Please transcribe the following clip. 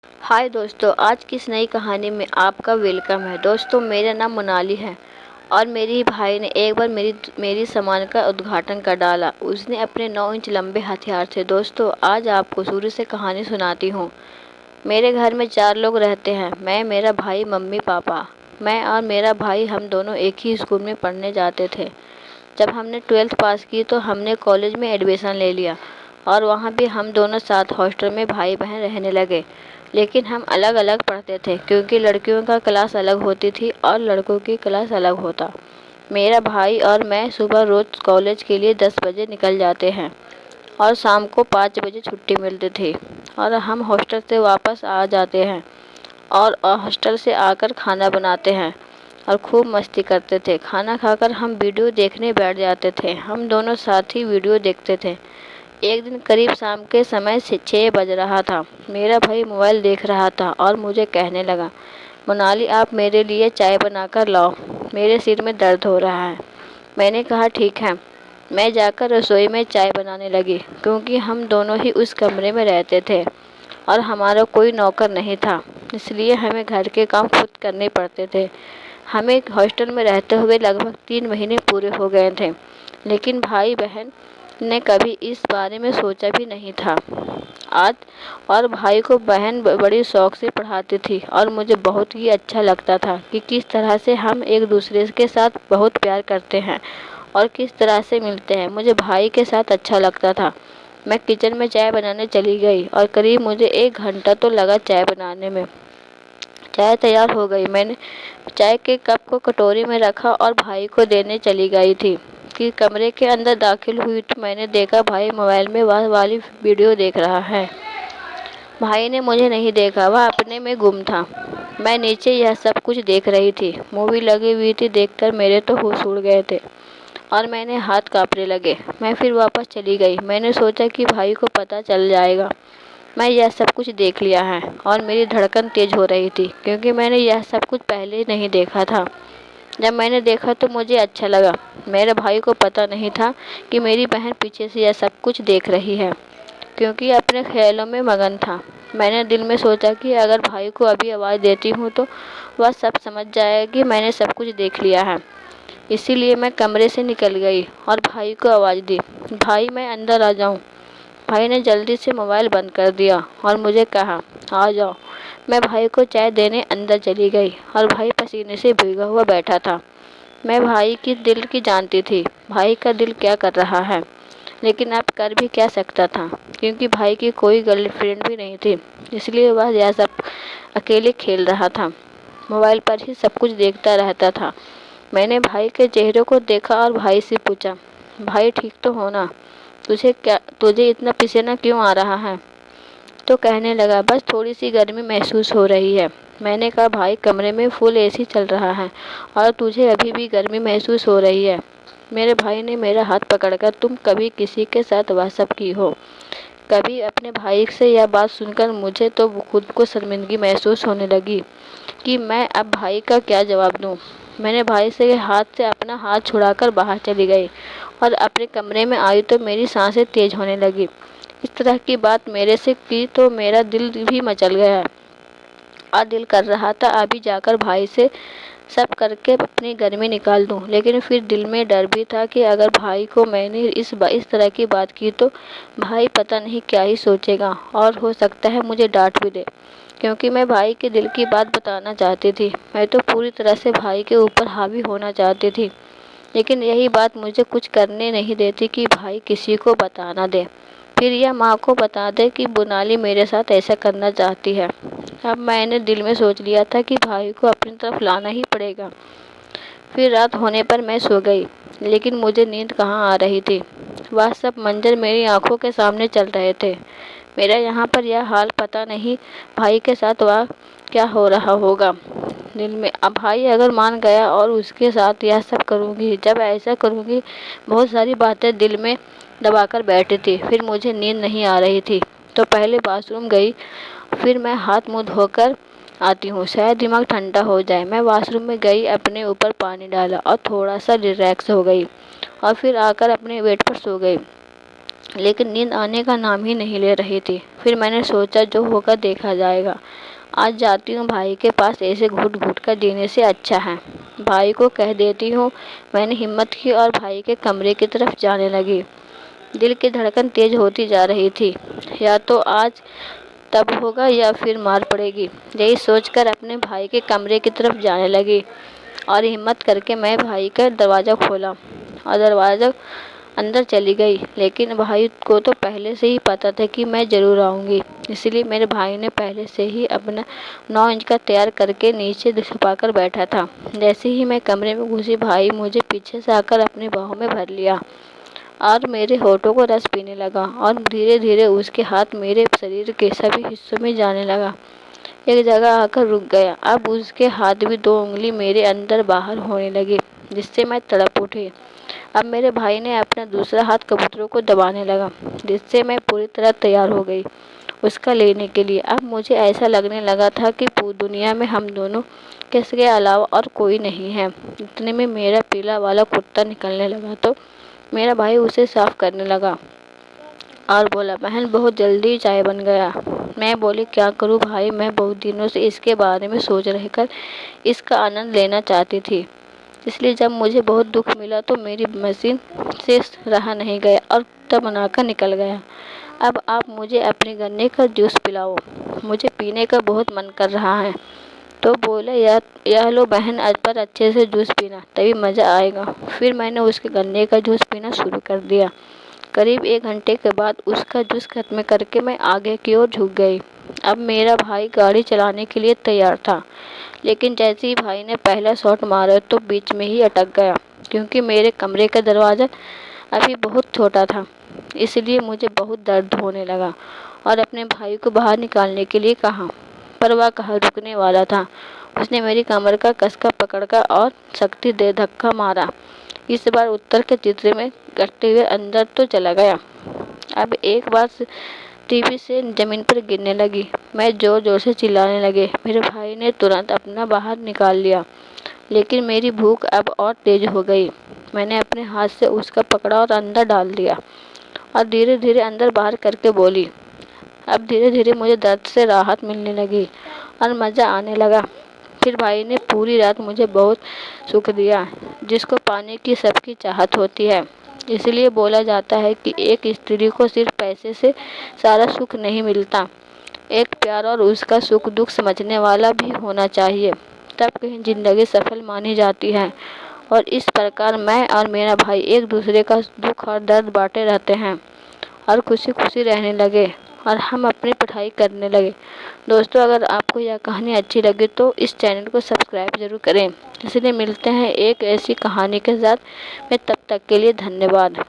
हाय दोस्तों, आज की इस नई कहानी में आपका वेलकम है। दोस्तों, मेरा नाम मोनाली है और मेरी भाई ने एक बार मेरी सामान का उद्घाटन कर डाला। उसने अपने 9 इंच लंबे हथियार से। दोस्तों, आज आपको शुरू से कहानी सुनाती हूँ। मेरे घर में 4 लोग रहते हैं। मैं, मेरा भाई, मम्मी, पापा। मैं और मेरा भाई हम दोनों एक ही स्कूल में पढ़ने जाते थे। जब हमने 12th पास की तो हमने कॉलेज में एडमिशन ले लिया और वहाँ भी हम दोनों साथ हॉस्टल में भाई बहन रहने लगे। लेकिन हम अलग अलग पढ़ते थे क्योंकि लड़कियों का क्लास अलग होती थी और लड़कों की क्लास अलग होता। मेरा भाई और मैं सुबह रोज़ कॉलेज के लिए 10 बजे निकल जाते हैं और शाम को 5 बजे छुट्टी मिलती थी और हम हॉस्टल से वापस आ जाते हैं और हॉस्टल से आकर खाना बनाते हैं और खूब मस्ती करते थे। खाना खाकर हम वीडियो देखने बैठ जाते थे। हम दोनों साथ ही वीडियो देखते थे। एक दिन करीब शाम के समय से 6 बज रहा था। मेरा भाई मोबाइल देख रहा था और मुझे कहने लगा, मोनाली, आप मेरे लिए चाय बनाकर लाओ, मेरे सिर में दर्द हो रहा है। मैंने कहा ठीक है। मैं जाकर रसोई में चाय बनाने लगी क्योंकि हम दोनों ही उस कमरे में रहते थे और हमारा कोई नौकर नहीं था, इसलिए हमें घर के काम खुद करने पड़ते थे। हमें हॉस्टल में रहते हुए लगभग 3 महीने पूरे हो गए थे, लेकिन भाई बहन ने कभी इस बारे में सोचा भी नहीं था। आज और भाई को बहन बड़ी शौक से पढ़ाती थी और मुझे बहुत ही अच्छा लगता था कि किस तरह से हम एक दूसरे के साथ बहुत प्यार करते हैं और किस तरह से मिलते हैं। मुझे भाई के साथ अच्छा लगता था। मैं किचन में चाय बनाने चली गई और करीब मुझे 1 घंटा तो लगा चाय बनाने में। चाय तैयार हो गई। मैंने चाय के कप को कटोरी में रखा और भाई को देने चली गई थी कि कमरे के अंदर दाखिल हुई तो मैंने देखा भाई मोबाइल में वह वाली वीडियो देख रहा है। भाई ने मुझे नहीं देखा, वह अपने में गुम था। मैं नीचे यह सब कुछ देख रही थी। मूवी लगी हुई थी। देखकर मेरे तो होश उड़ गए थे और मैंने हाथ कांपने लगे। मैं फिर वापस चली गई। मैंने सोचा कि भाई को पता चल जाएगा मैं यह सब कुछ देख लिया है और मेरी धड़कन तेज हो रही थी क्योंकि मैंने यह सब कुछ पहले नहीं देखा था। जब मैंने देखा तो मुझे अच्छा लगा। मेरे भाई को पता नहीं था कि मेरी बहन पीछे से यह सब कुछ देख रही है क्योंकि अपने ख्यालों में मगन था। मैंने दिल में सोचा कि अगर भाई को अभी आवाज़ देती हूँ तो वह सब समझ जाएगा कि मैंने सब कुछ देख लिया है। इसीलिए मैं कमरे से निकल गई और भाई को आवाज़ दी, भाई मैं अंदर आ जाऊँ। भाई ने जल्दी से मोबाइल बंद कर दिया और मुझे कहा, आ जाओ। मैं भाई को चाय देने अंदर चली गई और भाई पसीने से भीगा हुआ बैठा था। मैं भाई की दिल की जानती थी, भाई का दिल क्या कर रहा है, लेकिन अब कर भी क्या सकता था क्योंकि भाई की कोई गर्लफ्रेंड भी नहीं थी, इसलिए वह यह सब अकेले खेल रहा था। मोबाइल पर ही सब कुछ देखता रहता था। मैंने भाई के चेहरे को देखा और भाई से पूछा, भाई ठीक तो हो ना? तुझे इतना पसीना क्यों आ रहा है? तो कहने लगा, बस थोड़ी सी गर्मी महसूस हो रही है। मैंने कहा, भाई कमरे में फुल एसी चल रहा है और तुझे अभी भी गर्मी महसूस हो रही है। मेरे भाई ने मेरा हाथ पकड़कर, तुम कभी किसी के साथ वह सब की हो? कभी अपने भाई से यह बात सुनकर मुझे तो खुद को शर्मिंदगी महसूस होने लगी कि मैं अब भाई का क्या जवाब दूं। मैंने भाई से अपना हाथ छुड़ाकर बाहर चली गई और अपने कमरे में आई तो मेरी सांसें तेज होने लगी। इस तरह की बात मेरे से की तो मेरा दिल भी मचल गया और दिल कर रहा था अभी जाकर भाई से सब करके अपनी गर्मी निकाल दूं। लेकिन फिर दिल में डर भी था कि अगर भाई को मैंने इस तरह की बात की तो भाई पता नहीं क्या ही सोचेगा और हो सकता है मुझे डांट भी दे, क्योंकि मैं भाई के दिल की बात बताना चाहती थी। मैं तो पूरी तरह से भाई के ऊपर हावी होना चाहती थी, लेकिन यही बात मुझे कुछ करने नहीं देती कि भाई किसी को बता ना दे, फिर यह माँ को बता दे कि मोनाली मेरे साथ ऐसा करना चाहती है। अब मैंने दिल में सोच लिया था कि भाई को अपनी तरफ लाना ही पड़ेगा। फिर रात होने पर मैं सो गई, लेकिन मुझे नींद कहाँ आ रही थी। वह सब मंजर मेरी आंखों के सामने चल रहे थे। मेरा यहाँ पर यह हाल, पता नहीं भाई के साथ वह क्या हो रहा होगा। दिल में, अब भाई अगर मान गया और उसके साथ यह सब करूँगी, जब ऐसा करूँगी, बहुत सारी बातें दिल में दबाकर बैठी थी। फिर मुझे नींद नहीं आ रही थी तो पहले बाथरूम गई, फिर मैं हाथ मुँह धोकर आती हूँ, शायद दिमाग ठंडा हो जाए। मैं वॉशरूम में गई, अपने ऊपर पानी डाला और थोड़ा सा रिलैक्स हो गई और फिर आकर अपने बेड पर सो गई। लेकिन नींद आने का नाम ही नहीं ले रही थी। फिर मैंने सोचा जो होगा देखा जाएगा। आज जाती हूँ भाई के पास, ऐसे घुट घुट कर जीने से अच्छा है भाई को कह देती हूँ। मैंने हिम्मत की और भाई के कमरे की तरफ जाने लगी। दिल की धड़कन तेज होती जा रही थी। या तो आज तब होगा या फिर मार पड़ेगी, यही सोचकर अपने भाई के कमरे की तरफ जाने लगी। और हिम्मत करके मैं भाई का दरवाज़ा खोला और दरवाज़ा अंदर चली गई। लेकिन भाई को तो पहले से ही पता था कि मैं ज़रूर आऊँगी, इसलिए मेरे भाई ने पहले से ही अपना 9 इंच का तैयार करके नीचे छुपाकर बैठा था। जैसे ही मैं कमरे में घुसी, भाई मुझे पीछे से आकर अपनी बाहों में भर लिया और मेरे होठों को रस पीने लगा और धीरे धीरे उसके हाथ मेरे शरीर के सभी हिस्सों में जाने लगा। एक जगह आकर रुक गया। अब उसके हाथ भी 2 उंगली मेरे अंदर बाहर होने लगी, जिससे मैं तड़प उठी। अब मेरे भाई ने अपना दूसरा हाथ कबूतरों को दबाने लगा, जिससे मैं पूरी तरह तैयार हो गई उसका लेने के लिए। अब मुझे ऐसा लगने लगा था कि पूरी दुनिया में हम दोनों के अलावा और कोई नहीं है। इतने में मेरा पीला वाला कुत्ता निकलने लगा तो मेरा भाई उसे साफ करने लगा और बोला, बहन बहुत जल्दी चाय बन गया। मैं बोली, क्या करूं भाई, मैं बहुत दिनों से इसके बारे में सोच रहकर इसका आनंद लेना चाहती थी। इसलिए जब मुझे बहुत दुख मिला तो मेरी मशीन से रहा नहीं गया और तब बनाकर निकल गया। अब आप मुझे अपने गन्ने का जूस पिलाओ, मुझे पीने का बहुत मन कर रहा है। तो बोले, यह लो बहन, आज पर अच्छे से जूस पीना, तभी मज़ा आएगा। फिर मैंने उसके गन्ने का जूस पीना शुरू कर दिया। करीब 1 घंटे के बाद उसका जूस खत्म करके मैं आगे की ओर झुक गई। अब मेरा भाई गाड़ी चलाने के लिए तैयार था, लेकिन जैसे ही भाई ने पहला शॉट मारा तो बीच में ही अटक गया, क्योंकि मेरे कमरे का दरवाज़ा अभी बहुत छोटा था। इसलिए मुझे बहुत दर्द होने लगा और अपने भाई को बाहर निकालने के लिए कहा, पर वह कहाँ रुकने वाला था। उसने मेरी कमर का कसकर पकड़कर और सख्ती दे धक्का मारा। इस बार उत्तर के चित्र में करते हुए अंदर तो चला गया। अब एक बार टीवी से जमीन पर गिरने लगी। मैं जोर जोर से चिल्लाने लगे। मेरे भाई ने तुरंत अपना बाहर निकाल लिया, लेकिन मेरी भूख अब और तेज हो गई। मैंने अपने हाथ से उसका पकड़ा और अंदर डाल दिया और धीरे धीरे अंदर बाहर करके बोली। अब धीरे धीरे मुझे दर्द से राहत मिलने लगी और मज़ा आने लगा। फिर भाई ने पूरी रात मुझे बहुत सुख दिया, जिसको पाने की सबकी चाहत होती है। इसलिए बोला जाता है कि एक स्त्री को सिर्फ पैसे से सारा सुख नहीं मिलता, एक प्यार और उसका सुख दुख समझने वाला भी होना चाहिए, तब कहीं ज़िंदगी सफल मानी जाती है। और इस प्रकार मैं और मेरा भाई एक दूसरे का दुख और दर्द बांटे रहते हैं और खुशी खुशी रहने लगे और हम अपनी पढ़ाई करने लगे। दोस्तों, अगर आपको यह कहानी अच्छी लगी तो इस चैनल को सब्सक्राइब ज़रूर करें। इसलिए मिलते हैं एक ऐसी कहानी के साथ। मैं तब तक के लिए धन्यवाद।